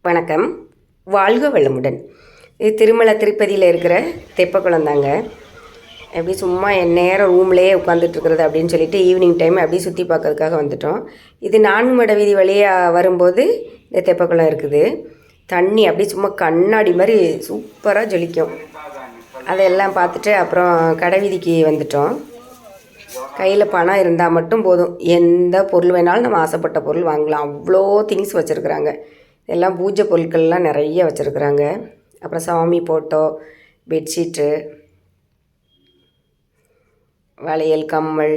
வணக்கம். வாழ்க வளமுடன். இது திருமலை திருப்பதியில் இருக்கிற தெப்பக்குளம் தாங்க. எப்படி சும்மா நேரம் ரூம்லேயே உட்காந்துட்ருக்குறது அப்படின்னு சொல்லிட்டு ஈவினிங் டைம் அப்படியே சுற்றி பார்க்கறதுக்காக வந்துட்டோம். இது 4 மட வீதி வழியாக வரும்போது இந்த தெப்பக்குளம் இருக்குது. தண்ணி அப்படியே சும்மா கண்ணாடி மாதிரி சூப்பராக ஜொலிக்கும். அதையெல்லாம் பார்த்துட்டு அப்புறம் கடை வீதிக்கு வந்துட்டோம். கையில் பணம் இருந்தால் மட்டும் போதும், எந்த பொருள் வேணாலும் நம்ம ஆசைப்பட்ட பொருள் வாங்கலாம். அவ்வளோ திங்ஸ் வச்சுருக்குறாங்க. எல்லாம் பூஜை பொருட்கள்லாம் நிறைய வச்சுருக்குறாங்க. அப்புறம் சாமி ஃபோட்டோ, பெட்ஷீட்டு, வளையல், கம்மல்,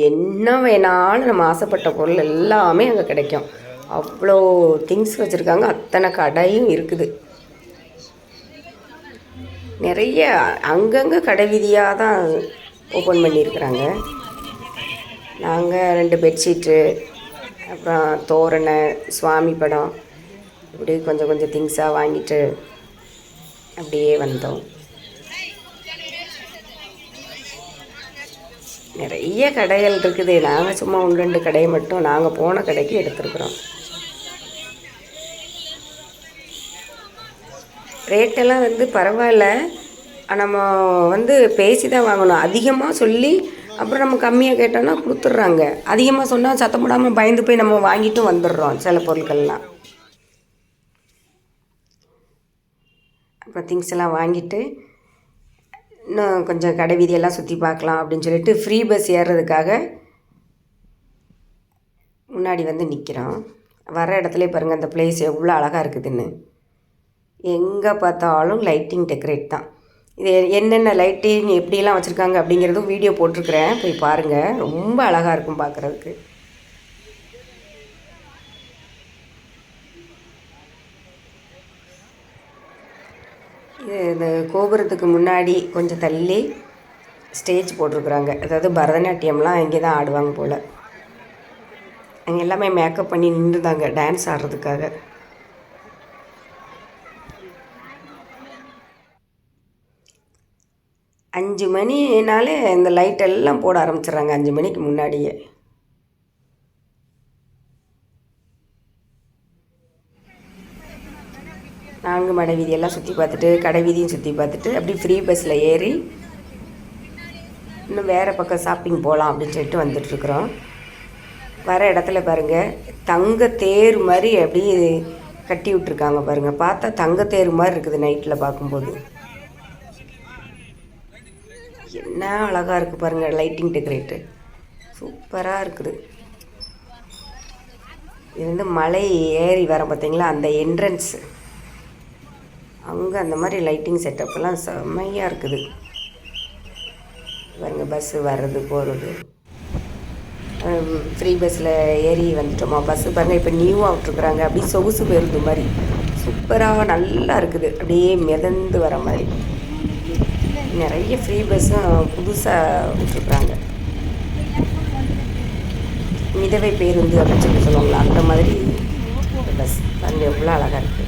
என்ன வேணாலும் நம்ம ஆசைப்பட்ட பொருள் எல்லாமே அங்கே கிடைக்கும். அவ்வளோ திங்ஸ் வச்சுருக்காங்க. அத்தனை கடையும் இருக்குது. நிறைய அங்கங்கே கடை வீதியாக தான் ஓப்பன் பண்ணியிருக்கிறாங்க. நாங்கள் 2 பெட்ஷீட்டு, அப்புறம் தோரணை, சுவாமி படம், இப்படி கொஞ்சம் கொஞ்சம் திங்ஸாக வாங்கிட்டு அப்படியே வந்தோம். நிறைய கடைகள் இருக்குது. நாங்கள் சும்மா 1-2 கடையை மட்டும் நாங்கள் போன கடைக்கு எடுத்துருக்குறோம். ரேட்டெல்லாம் பரவாயில்ல. நம்ம பேசி தான் வாங்கணும். அதிகமாக சொல்லி அப்புறம் நம்ம கம்மியாக கேட்டோன்னா கொடுத்துட்றாங்க. அதிகமாக சொன்னால் சத்தம் போடாமல் பயந்து போய் நம்ம வாங்கிட்டும் வந்துடுறோம் சில பொருட்கள்லாம். அப்புறம் திங்ஸ் எல்லாம் வாங்கிட்டு இன்னும் கொஞ்சம் கடை வீதியெல்லாம் சுற்றி பார்க்கலாம் அப்படின்னு சொல்லிட்டு ஃப்ரீ பஸ் ஏறுறதுக்காக முன்னாடி நிற்கிறோம். வர இடத்துல பாருங்கள் அந்த பிளேஸ் எவ்வளோ அழகாக இருக்குதுன்னு. எங்கே பார்த்தாலும் லைட்டிங் டெக்கரேட் தான். இது என்னென்ன லைட்டிங் எப்படியெல்லாம் வச்சுருக்காங்க அப்படிங்கிறதும் வீடியோ போட்டிருக்கிறேன், போய் பாருங்கள். ரொம்ப அழகாக இருக்கும் பார்க்குறதுக்கு. இந்த கோபுரத்துக்கு முன்னாடி கொஞ்சம் தள்ளி ஸ்டேஜ் போட்டிருக்குறாங்க. அதாவது பரதநாட்டியம்லாம் இங்கே தான் ஆடுவாங்க போல். அங்கே எல்லாமே மேக்கப் பண்ணி நின்றுதாங்க டான்ஸ் ஆடுறதுக்காக. அஞ்சு மணினாலே இந்த லைட்டெல்லாம் போட ஆரம்பிச்சிட்றாங்க 5 மணிக்கு முன்னாடியே. நான்கு மட வீதியெல்லாம் சுற்றி பார்த்துட்டு கடை வீதியும் சுற்றி பார்த்துட்டு அப்படி ஃப்ரீ பஸ்ஸில் ஏறி இன்னும் வேறு பக்கம் ஷாப்பிங் போகலாம் அப்படின்னு சொல்லிட்டு வந்துட்டுருக்குறோம். வர இடத்துல பாருங்கள் தங்கத்தேர் மாதிரி அப்படி கட்டி விட்ருக்காங்க பாருங்கள். பார்த்தா தங்கத்தேர் மாதிரி இருக்குது நைட்டில் பார்க்கும்போது. என்ன அழகாக இருக்குது பாருங்கள். லைட்டிங் டெக்கரேட்டு சூப்பராக இருக்குது. இது மலை ஏறி வர பார்த்தீங்களா, அந்த என்ட்ரன்ஸு அங்கே அந்த மாதிரி லைட்டிங் செட்டப்லாம் செம்மையாக இருக்குது பாருங்கள். பஸ்ஸு வர்றது போகிறது. ஃப்ரீ பஸ்ஸில் ஏறி வந்துட்டோமா. பஸ்ஸு பாருங்கள் இப்போ நியூவாக விட்ருக்குறாங்க. அப்படியே சொகுசு பேருந்து மாதிரி சூப்பராக நல்லா இருக்குது. அப்படியே மிதந்து வர மாதிரி நிறைய ஃப்ரீ பஸ்ஸும் புதுசாக விட்ருக்குறாங்க. மிதவை பேருந்து அப்படின்னு சொல்லுவாங்களா, அந்த மாதிரி பஸ் பாருங்கள் எவ்வளோ அழகாக இருக்குது.